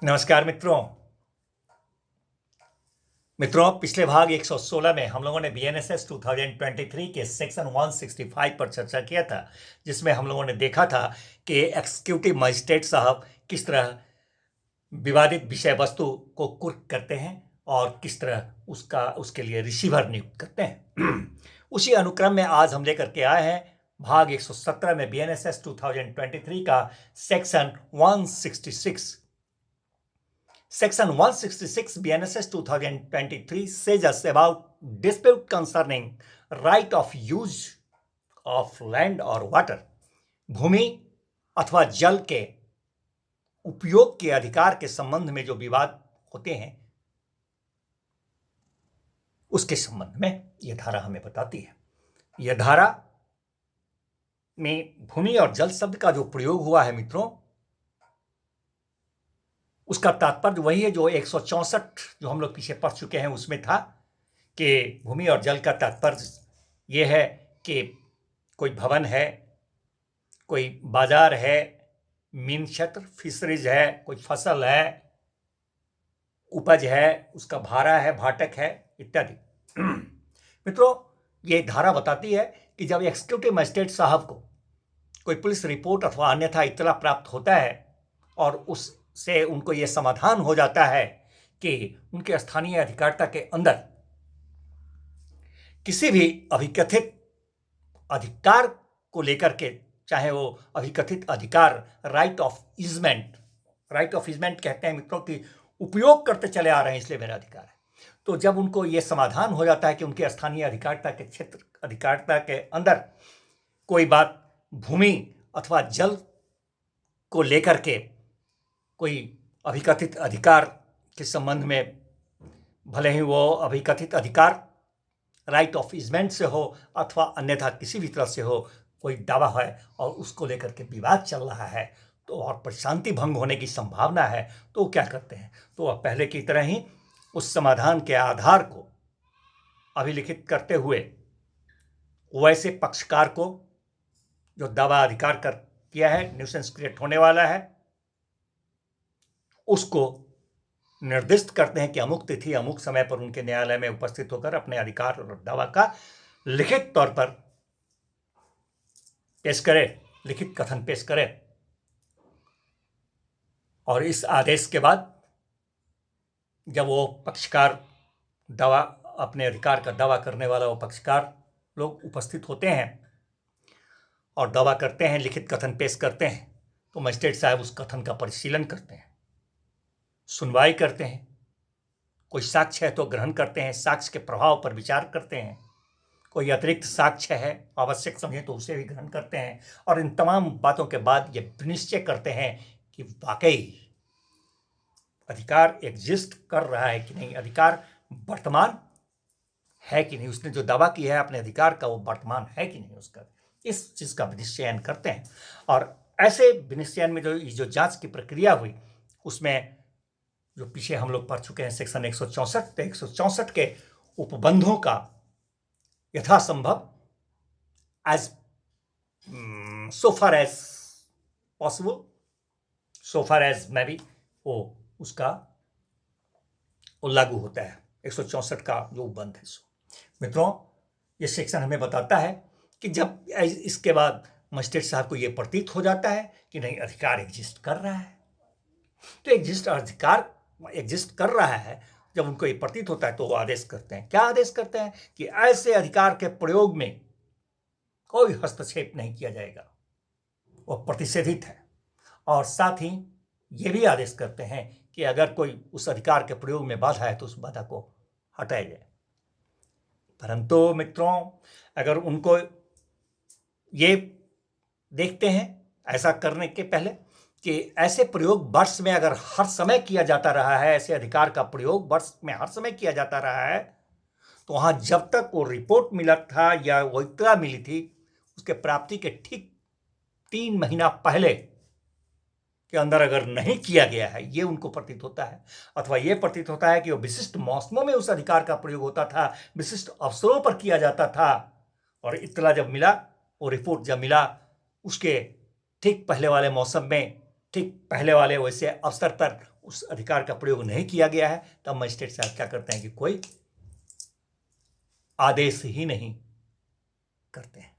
नमस्कार मित्रों पिछले भाग 116 में हम लोगों ने बीएनएसएस 2023 के सेक्शन 165 पर चर्चा किया था, जिसमें हम लोगों ने देखा था कि एग्जीक्यूटिव मजिस्ट्रेट साहब किस तरह विवादित विषय वस्तु को कुर्क करते हैं और किस तरह उसके लिए रिसीवर नियुक्त करते हैं। उसी अनुक्रम में आज हम लेकर के आए हैं भाग 117 में बीएनएसएस 2023 का section 166। Section 166 BNSS 2023 says us about dispute concerning right of use of land or water. भूमि अथवा जल के उपयोग के अधिकार के संबंध में जो विवाद होते हैं उसके संबंध में यह धारा हमें बताती है। यह धारा में भूमि और जल शब्द का जो प्रयोग हुआ है मित्रों, उसका तात्पर्य वही है जो 164 जो हम लोग पीछे पढ़ चुके हैं उसमें था कि भूमि और जल का तात्पर्य यह है कि कोई भवन है, कोई बाजार है, मीन क्षेत्र फिशरीज है, कोई फसल है, उपज है, उसका भाड़ा है, भाटक है इत्यादि। मित्रों, ये धारा बताती है कि जब एग्जीक्यूटिव मजिस्ट्रेट साहब को कोई पुलिस रिपोर्ट अथवा अन्यथा इत्तला प्राप्त होता है और उससे उनको ये समाधान हो जाता है कि उनके स्थानीय अधिकारिता के अंदर किसी भी अभिकथित अधिकार को लेकर के, चाहे वो अभिकथित अधिकार राइट ऑफ इजमेंट कहते हैं मित्रों कि उपयोग करते चले आ रहे हैं इसलिए मेरा अधिकार है, तो जब उनको ये समाधान हो जाता है कि उनके स्थानीय अधिकारिता के क्षेत्र अधिकारिता के अंदर कोई बात भूमि अथवा जल को लेकर के कोई अभिकथित अधिकार के संबंध में, भले ही वो अभिकथित अधिकार राइट ऑफ इजमेंट से हो अथवा अन्यथा किसी भी तरह से हो, कोई दावा है और उसको लेकर के विवाद चल रहा है तो और शांति भंग होने की संभावना है, तो क्या करते हैं, तो वह पहले की तरह ही उस समाधान के आधार को अभिलिखित करते हुए वैसे पक्षकार को जो दावा अधिकार कर किया है, न्यूसेंस क्रिएट होने वाला है, उसको निर्दिष्ट करते हैं कि अमुक तिथि अमुक समय पर उनके न्यायालय में उपस्थित होकर अपने अधिकार और दावा का लिखित तौर पर पेश करे, लिखित कथन पेश करे। और इस आदेश के बाद जब वो पक्षकार दावा, अपने अधिकार का दावा करने वाला वो पक्षकार लोग उपस्थित होते हैं और दावा करते हैं, लिखित कथन पेश करते हैं, तो मजिस्ट्रेट साहब उस कथन का परिशीलन करते हैं, सुनवाई करते हैं, कोई साक्ष्य है तो ग्रहण करते हैं, साक्ष्य के प्रभाव पर विचार करते हैं, कोई अतिरिक्त साक्ष्य है आवश्यक समझे तो उसे भी ग्रहण करते हैं, और इन तमाम बातों के बाद ये निश्चय करते हैं कि वाकई अधिकार एग्जिस्ट कर रहा है कि नहीं, अधिकार वर्तमान है कि नहीं, उसने जो दावा किया है अपने अधिकार का वो वर्तमान है कि नहीं उसका, इस चीज का विनिश्चयन करते हैं। और ऐसे विनिश्चयन में जो जांच की प्रक्रिया हुई उसमें जो पीछे हम लोग पढ़ चुके हैं सेक्शन 164 के उपबंधों का यथासंभव as so far as possible, so far as may be, वो उसका वो लागू होता है 164 का जो उपबंध है। मित्रों, ये सेक्शन हमें बताता है कि जब इसके बाद मजिस्ट्रेट साहब को ये प्रतीत हो जाता है कि नहीं अधिकार एग्जिस्ट कर रहा है, तो अधिकार एग्जिस्ट कर रहा है, जब उनको ये प्रतीत होता है तो वो आदेश करते हैं। क्या आदेश करते हैं कि ऐसे अधिकार के प्रयोग में कोई हस्तक्षेप नहीं किया जाएगा, वो प्रतिषेधित है, और साथ ही ये भी आदेश करते हैं कि अगर कोई उस अधिकार के प्रयोग में बाधा है तो उस बाधा को हटाया जाए। परंतु मित्रों, अगर उनको ये देखते हैं ऐसा करने के पहले कि ऐसे प्रयोग वर्ष में अगर हर समय किया जाता रहा है, ऐसे अधिकार का प्रयोग वर्ष में हर समय किया जाता रहा है, तो वहां जब तक वो रिपोर्ट मिला था या वो इत्तला मिली थी उसके प्राप्ति के ठीक 3 महीना पहले के अंदर अगर नहीं किया गया है, ये उनको प्रतीत होता है, अथवा ये प्रतीत होता है कि वो विशिष्ट मौसमों में उस अधिकार का प्रयोग होता था, विशिष्ट अवसरों पर किया जाता था, और इत्तला जब मिला, वो रिपोर्ट जब मिला उसके ठीक पहले वाले मौसम में, ठीक पहले वाले वैसे अवसर पर उस अधिकार का प्रयोग नहीं किया गया है, तब मजिस्ट्रेट साहब क्या करते हैं कि कोई आदेश ही नहीं करते हैं,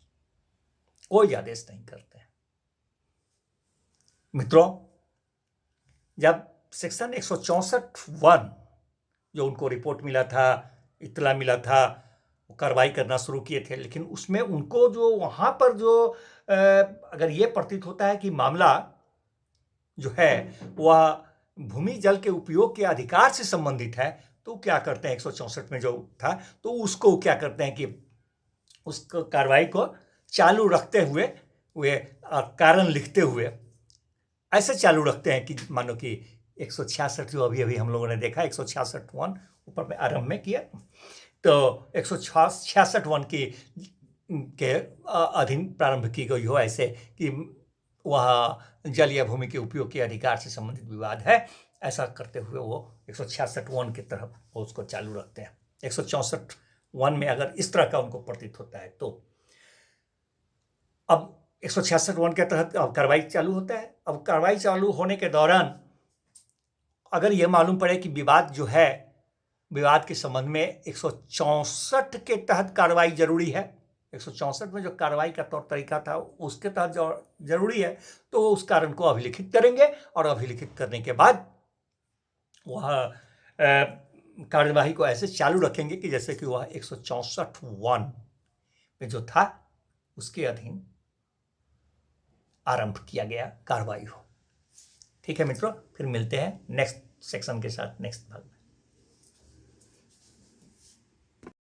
कोई आदेश नहीं करते हैं। मित्रों, जब सेक्शन 164(1) जो उनको रिपोर्ट मिला था, इत्तला मिला था, वो कार्रवाई करना शुरू किए थे, लेकिन उसमें उनको जो वहां पर जो अगर ये प्रतीत होता है कि मामला जो है वह भूमि जल के उपयोग के अधिकार से संबंधित है, तो क्या करते हैं 164 में जो था, तो उसको क्या करते हैं कि उसको कार्रवाई को चालू रखते हुए वे कारण लिखते हुए ऐसे चालू रखते हैं कि मानो कि 166 जो अभी अभी हम लोगों ने देखा 166(1) ऊपर में आरंभ में किया, तो 166(1) के अधीन प्रारंभ की गई हो, ऐसे कि वह जल या भूमि के उपयोग के अधिकार से संबंधित विवाद है, ऐसा करते हुए वो 166(1) की तरफ वो उसको चालू रखते हैं। 164(1) में अगर इस तरह का उनको प्रतीत होता है, तो अब 166(1) के तहत अब कार्रवाई चालू होता है। अब कार्रवाई चालू होने के दौरान अगर यह मालूम पड़े कि विवाद जो है, विवाद के संबंध में 164 के तहत कार्रवाई जरूरी है, 164 में जो कार्रवाई का तौर तरीका था उसके तहत जो जरूरी है, तो उस कारण को अभिलिखित करेंगे और अभिलिखित करने के बाद वह कार्यवाही को ऐसे चालू रखेंगे कि जैसे कि वह 164(1) में जो था उसके अधीन आरंभ किया गया कार्रवाई हो। ठीक है मित्रों, फिर मिलते हैं नेक्स्ट सेक्शन के साथ नेक्स्ट भाग में।